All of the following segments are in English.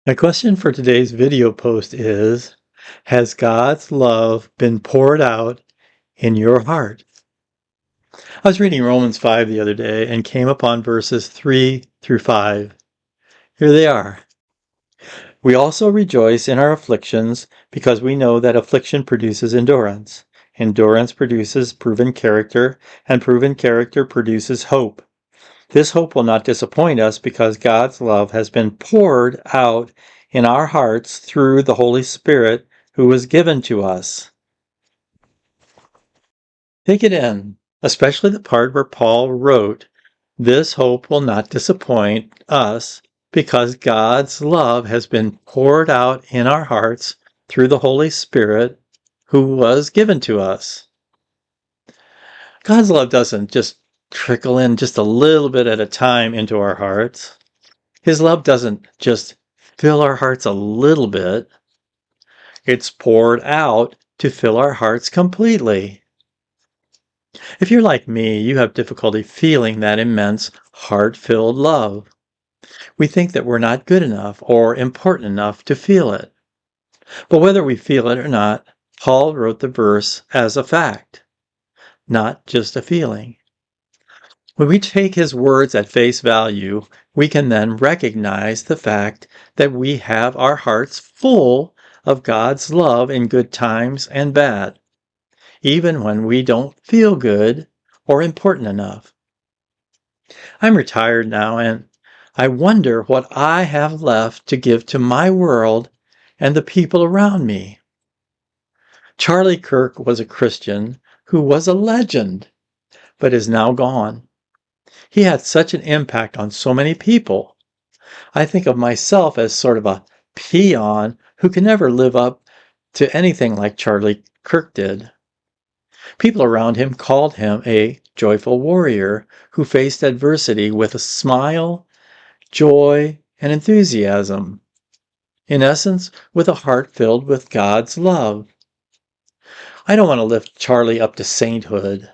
My question for today's video post is, has God's love been poured out in your heart? I was reading Romans 5 the other day and came upon verses 3 through 5. Here they are. We also rejoice in our afflictions because we know that affliction produces endurance. Endurance produces proven character, and proven character produces hope. This hope will not disappoint us because God's love has been poured out in our hearts through the Holy Spirit who was given to us. Take it in, especially the part where Paul wrote, "This hope will not disappoint us because God's love has been poured out in our hearts through the Holy Spirit who was given to us." God's love doesn't just trickle in just a little bit at a time into our hearts. His love doesn't just fill our hearts a little bit. It's poured out to fill our hearts completely. If you're like me, you have difficulty feeling that immense, heart-filled love. We think that we're not good enough or important enough to feel it. But whether we feel it or not, Paul wrote the verse as a fact, not just a feeling. When we take his words at face value, we can then recognize the fact that we have our hearts full of God's love in good times and bad, even when we don't feel good or important enough. I'm retired now, and I wonder what I have left to give to my world and the people around me. Charlie Kirk was a Christian who was a legend, but is now gone. He had such an impact on so many people. I think of myself as sort of a peon who can never live up to anything like Charlie Kirk did. People around him called him a joyful warrior who faced adversity with a smile, joy, and enthusiasm. In essence, with a heart filled with God's love. I don't want to lift Charlie up to sainthood.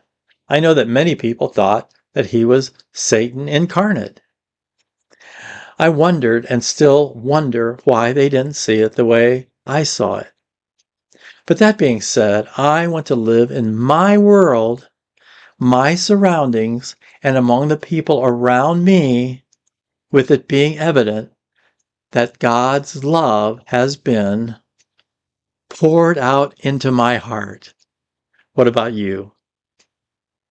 I know that many people thought that he was Satan incarnate. I wondered and still wonder why they didn't see it the way I saw it. But that being said, I want to live in my world, my surroundings, and among the people around me, with it being evident that God's love has been poured out into my heart. What about you?